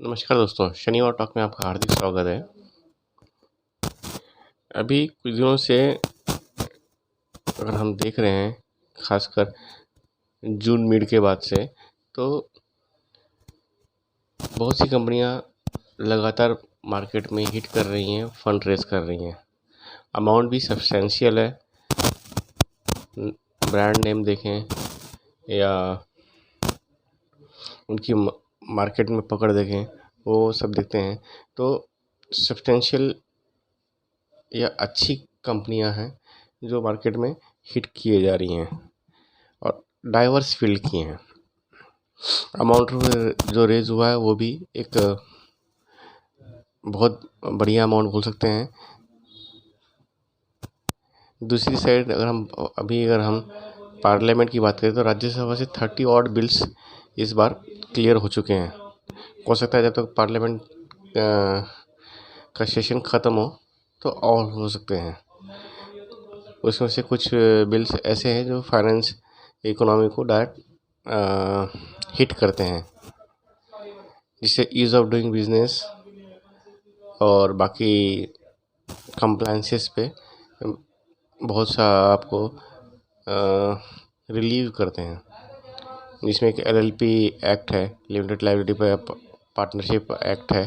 नमस्कार दोस्तों, शनिवार टॉक में आपका हार्दिक स्वागत है। अभी कुछ दिनों से अगर हम देख रहे हैं, खासकर जून मिड के बाद से, तो बहुत सी कंपनियां लगातार मार्केट में हिट कर रही हैं, फंड रेज़ कर रही हैं। अमाउंट भी सब्सटेंशियल है। ब्रांड नेम देखें या उनकी मार्केट में पकड़ देखें, वो सब देखते हैं तो सब्सटेंशियल या अच्छी कंपनियां हैं जो मार्केट में हिट किए जा रही हैं और डाइवर्स फील्ड की हैं। अमाउंट जो रेज हुआ है वो भी एक बहुत बढ़िया अमाउंट बोल सकते हैं। दूसरी साइड अगर हम पार्लियामेंट की बात करें तो राज्यसभा से 30 ऑड बिल्स इस बार क्लियर हो चुके हैं। हो सकता है जब तक पार्लियामेंट का सेशन ख़त्म हो तो और हो सकते हैं। उसमें से कुछ बिल्स ऐसे हैं जो फाइनेंस इकोनॉमी को डायरेक्ट हिट करते हैं, जिससे ईज़ ऑफ डूइंग बिजनेस और बाकी कंप्लायंसेस पे बहुत सा आपको रिलीव करते हैं। जिसमें एक LLP एक्ट है, लिमिटेड लायबिलिटी पार्टनरशिप एक्ट है,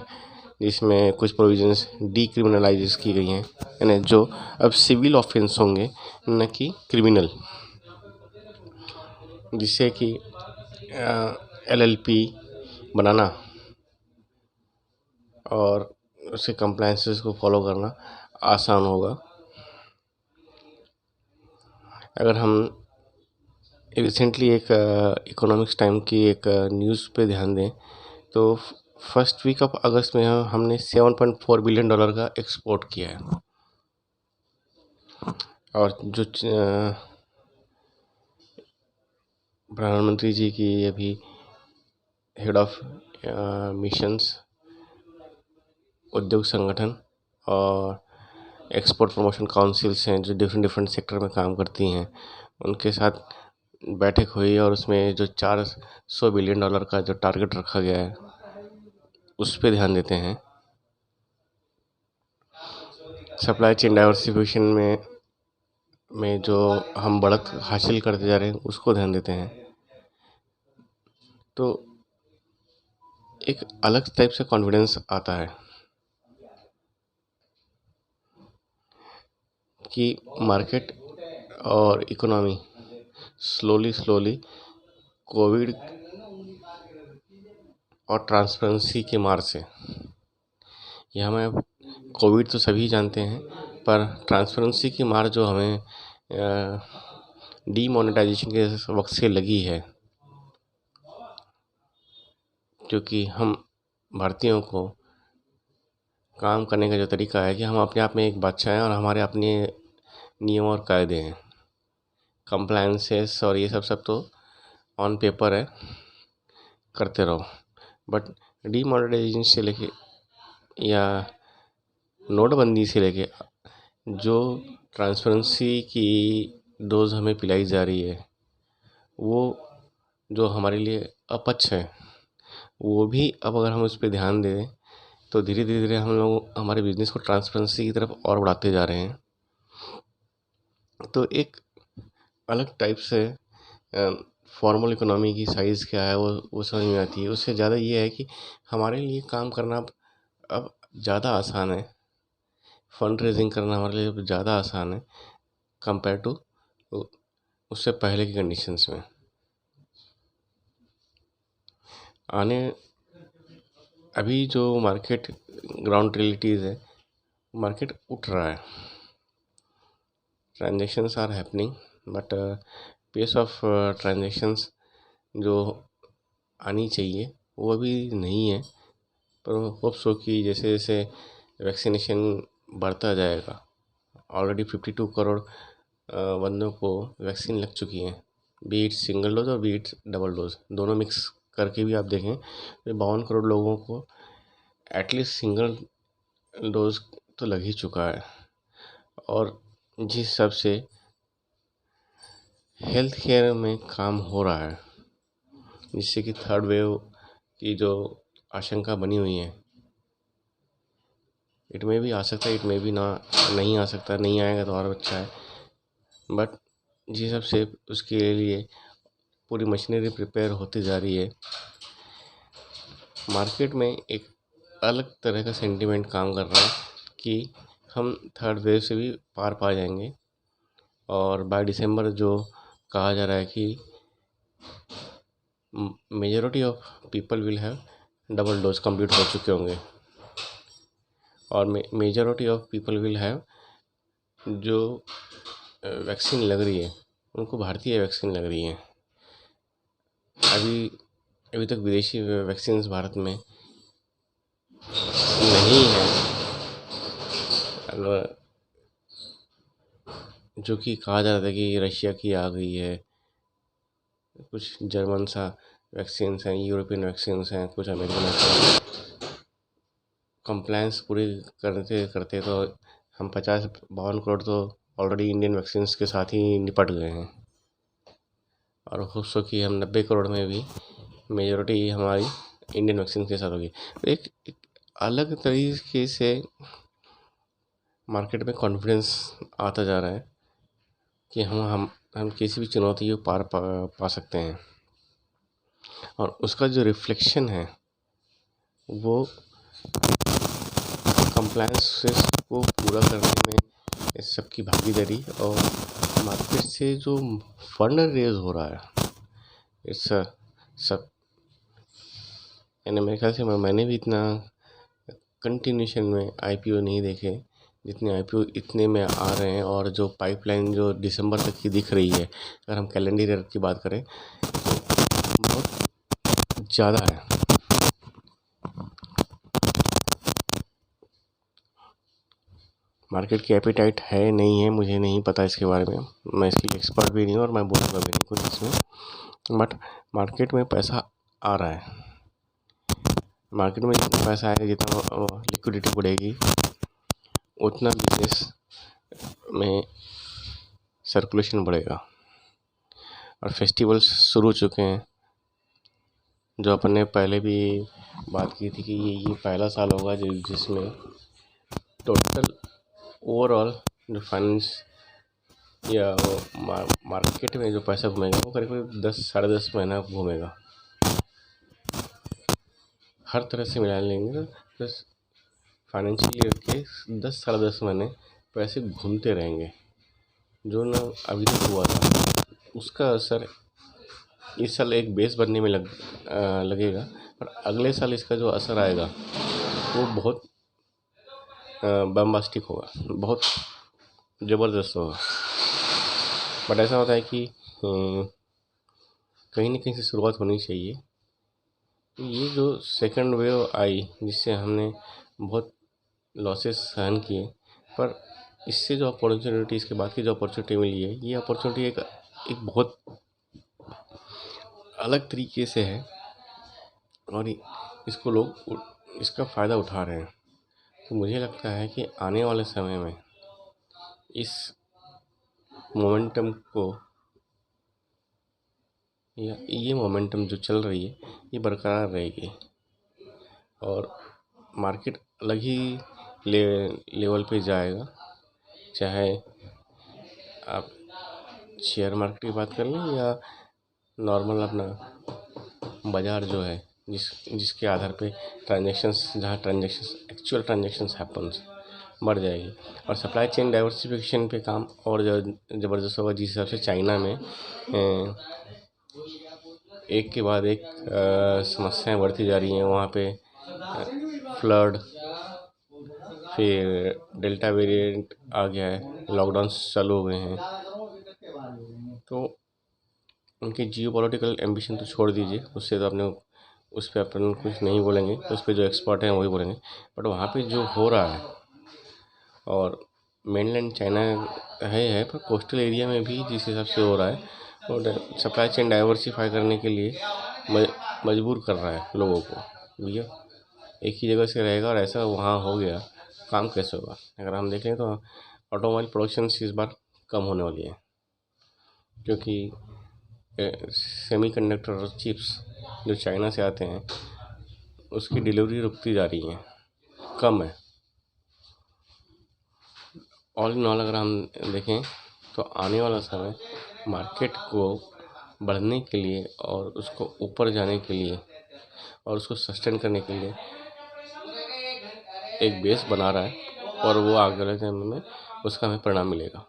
जिसमें कुछ प्रोविजंस डीक्रिमिनलाइज की गई हैं, यानी जो अब सिविल ऑफेंस होंगे न कि क्रिमिनल, जिससे कि LLP बनाना और उसके कंप्लायंसेस को फॉलो करना आसान होगा। अगर हम रिसेंटली एक इकोनॉमिक्स टाइम की एक न्यूज़ पे ध्यान दें तो फर्स्ट वीक ऑफ अगस्त में हमने $7.4 बिलियन का एक्सपोर्ट किया है। और जो प्रधानमंत्री जी की अभी हेड ऑफ मिशंस उद्योग संगठन और एक्सपोर्ट प्रमोशन काउंसिल्स हैं जो डिफरेंट सेक्टर में काम करती हैं, उनके साथ बैठक हुई और उसमें जो $400 बिलियन का जो टारगेट रखा गया है उस पर ध्यान देते हैं। सप्लाई चेन डाइवर्सिफिकेशन में जो हम बढ़त हासिल करते जा रहे हैं उसको ध्यान देते हैं। तो एक अलग टाइप से कॉन्फिडेंस आता है कि मार्केट और इकोनॉमी स्लोली कोविड और ट्रांसपेरेंसी के मार से, यहाँ में कोविड तो सभी जानते हैं, पर ट्रांसपेरेंसी की मार जो हमें डीमोनेटाइजेशन के वक्त से लगी है, क्योंकि हम भारतीयों को काम करने का जो तरीका है कि हम अपने आप में एक बादशाह हैं और हमारे अपने नियम और कायदे हैं, कंप्लायंसेस और ये सब तो ऑन पेपर है, करते रहो। बट डीमोनेटाइजेशन से लेके या नोटबंदी से लेके जो ट्रांसपेरेंसी की डोज हमें पिलाई जा रही है, वो जो हमारे लिए अपच्छ है, वो भी अब अगर हम उस पर ध्यान दें तो धीरे धीरे हम लोग हमारे बिजनेस को ट्रांसपेरेंसी की तरफ और बढ़ाते जा रहे हैं। तो एक अलग टाइप से फॉर्मल इकोनॉमी की साइज़ क्या है वो समझ में आती है। उससे ज़्यादा ये है कि हमारे लिए काम करना अब ज़्यादा आसान है, फंड रेजिंग करना हमारे लिए अब ज़्यादा आसान है कंपेयर टू उससे पहले की कंडीशंस में। अभी जो मार्केट ग्राउंड रियलिटीज़ है, मार्केट उठ रहा है, transactions are happening, but pace of transactions जो आनी चाहिए वो अभी नहीं है। पर होप सो कि जैसे जैसे वैक्सीनेशन बढ़ता जाएगा, ऑलरेडी 52 करोड़ बंदों को वैक्सीन लग चुकी है, बीट सिंगल डोज और बीट डबल डोज दोनों मिक्स करके भी आप देखें तो 52 करोड़ लोगों को एटलीस्ट सिंगल डोज तो लग ही चुका है। और जिस हिसाब से हेल्थ केयर में काम हो रहा है, जिससे कि थर्ड वेव की जो आशंका बनी हुई है। इट में भी आ सकता है, इट में भी ना नहीं आ सकता, नहीं आएगा तो और अच्छा है। बट जिस हिसाब से उसके लिए पूरी मशीनरी प्रिपेयर होती जा रही है, मार्केट में एक अलग तरह का सेंटीमेंट काम कर रहा है कि हम थर्ड वेव से भी पार पा जाएंगे। और बाय दिसंबर जो कहा जा रहा है कि majority of people will have double dose complete हो चुके होंगे, और majority of people will have जो वैक्सीन लग रही है उनको भारतीय वैक्सीन लग रही है। अभी तक विदेशी वैक्सीन भारत में नहीं है, जो कि कहा जा रहा था कि रशिया की आ गई है, कुछ जर्मन सा वैक्सीन्स हैं, यूरोपियन वैक्सीन्स हैं, कुछ अमेरिकन वैक्सीन। कंप्लायंस पूरी करते करते तो हम 50-52 करोड़ तो ऑलरेडी इंडियन वैक्सीन्स के साथ ही निपट गए हैं, और होप्स हो कि हम 90 करोड़ में भी मेजॉरिटी हमारी इंडियन वैक्सीन के साथ होगी। तो एक अलग तरीके से मार्केट में कॉन्फिडेंस आता जा रहा है कि हम किसी भी चुनौती को पार पा सकते हैं, और उसका जो रिफ्लेक्शन है वो कंप्लायंसेस को पूरा करने में सबकी भागीदारी और मार्केट से जो फंड रेज हो रहा है, इट्स सब यानी मेरे ख्याल से मैंने भी इतना कंटिन्यूशन में आईपीओ नहीं देखे जितने आईपीओ इतने में आ रहे हैं। और जो पाइपलाइन जो दिसंबर तक की दिख रही है, अगर हम कैलेंडर ईयर की बात करें तो बहुत ज़्यादा है। मार्केट की एपिटाइट है नहीं है मुझे नहीं पता इसके बारे में, मैं इसकी एक्सपर्ट भी नहीं हूँ और मैं बोलूँगा भी नहीं कुछ इसमें। बट मार्केट में पैसा आ रहा है, मार्केट में जितना पैसा आएगा, जितना लिक्विडिटी बढ़ेगी, उतना बिजनेस में सर्कुलेशन बढ़ेगा। और फेस्टिवल्स शुरू हो चुके हैं, जो अपन ने पहले भी बात की थी कि ये पहला साल होगा जिसमें टोटल ओवरऑल जो फाइनेंस या मार्केट में जो पैसा घूमेगा वो करीब 10-10.5 महीना घूमेगा। हर तरह से मिला लेंगे तो फाइनेंशियल ईयर के 10-10.5 महीने पैसे घूमते रहेंगे। जो ना अभी तक हुआ था उसका असर इस साल एक बेस बनने में लगेगा, और अगले साल इसका जो असर आएगा वो बहुत बम्बास्टिक होगा, बहुत ज़बरदस्त होगा। बट ऐसा होता है कि कहीं ना कहीं से शुरुआत होनी चाहिए। तो ये जो सेकंड वेव आई जिससे हमने बहुत लॉसेस सहन किए, पर इससे जो अपॉर्चुनिटी, इसके बाद की जो अपॉर्चुनिटी मिली है, ये अपॉर्चुनिटी एक बहुत अलग तरीके से है, और इसको लोग इसका फ़ायदा उठा रहे हैं। तो मुझे लगता है कि आने वाले समय में इस मोमेंटम को, या ये मोमेंटम जो चल रही है ये बरकरार रहेगी, और मार्केट अलग ही लेवल पे जाएगा। चाहे आप शेयर मार्केट की बात कर लें या नॉर्मल अपना बाज़ार जो है जिसके आधार पे ट्रांजैक्शंस, जहाँ एक्चुअल ट्रांजैक्शंस हैपन्स, बढ़ जाएगी। और सप्लाई चेन डाइवर्सिफिकेशन पे काम और ज़बरदस्त होगा, जिस हिसाब से चाइना में एक के बाद एक समस्याएं बढ़ती जा रही हैं। वहाँ पे फ्लड, फिर डेल्टा वेरिएंट आ गया है, लॉकडाउन चालू हो गए हैं। तो उनकी जियो पॉलिटिकल एम्बिशन तो छोड़ दीजिए, उससे तो अपने उस पर अपन कुछ नहीं बोलेंगे, उस पर जो एक्सपर्ट हैं वही बोलेंगे। बट वहाँ पे जो हो रहा है, और मेनलैंड चाइना है पर कोस्टल एरिया में भी जिस हिसाब से हो रहा है, और सप्लाई चेन डाइवर्सिफाई करने के लिए मजबूर कर रहा है लोगों को। भैया एक ही जगह से रहेगा और ऐसा वहाँ हो गया, काम कैसे होगा? अगर हम देखें तो ऑटोमोबाइल प्रोडक्शन इस बार कम होने वाली है, क्योंकि सेमीकंडक्टर चिप्स जो चाइना से आते हैं उसकी डिलीवरी रुकती जा रही है, कम है। ऑल इन ऑल अगर हम देखें तो आने वाला समय मार्केट को बढ़ने के लिए और उसको ऊपर जाने के लिए और उसको सस्टेन करने के लिए एक बेस बना रहा है, और वो आगे वाले समय में उसका हमें परिणाम मिलेगा।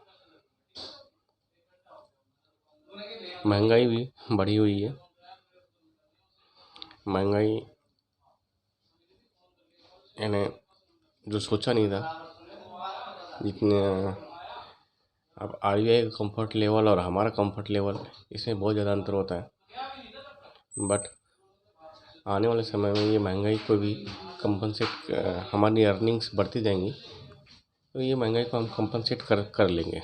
महंगाई भी बढ़ी हुई है। महंगाई यानी जो सोचा नहीं था, जितने अब आरबीआई का कंफर्ट लेवल और हमारा कंफर्ट लेवल, इसमें बहुत ज़्यादा अंतर होता है। बट आने वाले समय में ये महंगाई को भी कंपनसेट, हमारी अर्निंग्स बढ़ती जाएंगी तो ये महंगाई को हम कंपनसेट कर लेंगे।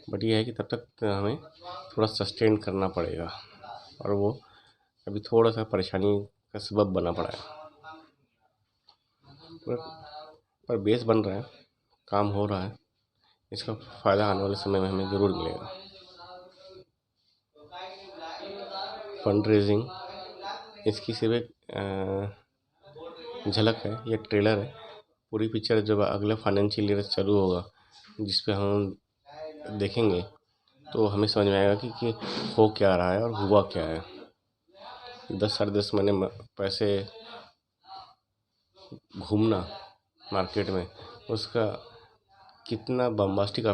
बट ये है कि तब तक हमें थोड़ा सस्टेन करना पड़ेगा, और वो अभी थोड़ा सा परेशानी का सबब बना पड़ा है। पर बेस बन रहा है, काम हो रहा है, इसका फ़ायदा आने वाले समय में हमें ज़रूर मिलेगा। फंड रेजिंग इसकी सिर्फ एक झलक है, ये ट्रेलर है। पूरी पिक्चर जब अगले फाइनेंशियल ईयर चालू होगा, जिस पे हम देखेंगे, तो हमें समझ में आएगा कि हो क्या रहा है और हुआ क्या है। 10 साढ़े 10 महीने पैसे घूमना मार्केट में, उसका कितना बम्बास्टिक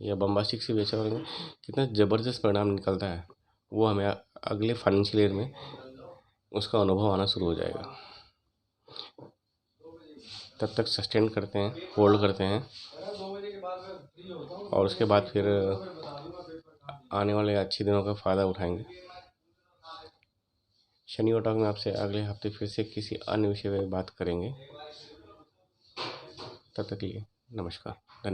या बम्बास्टिक से बेचा करेंगे, कितना ज़बरदस्त परिणाम निकलता है, वो हमें अगले फाइनेंशियल ईयर में उसका अनुभव आना शुरू हो जाएगा। तब तक सस्टेन करते हैं, होल्ड करते हैं, और उसके बाद फिर आने वाले अच्छे दिनों का फ़ायदा उठाएंगे। शनिवार टॉक में आपसे अगले हफ्ते फिर से किसी अन्य विषय पर बात करेंगे। तब तक के लिए नमस्कार, धन्यवाद।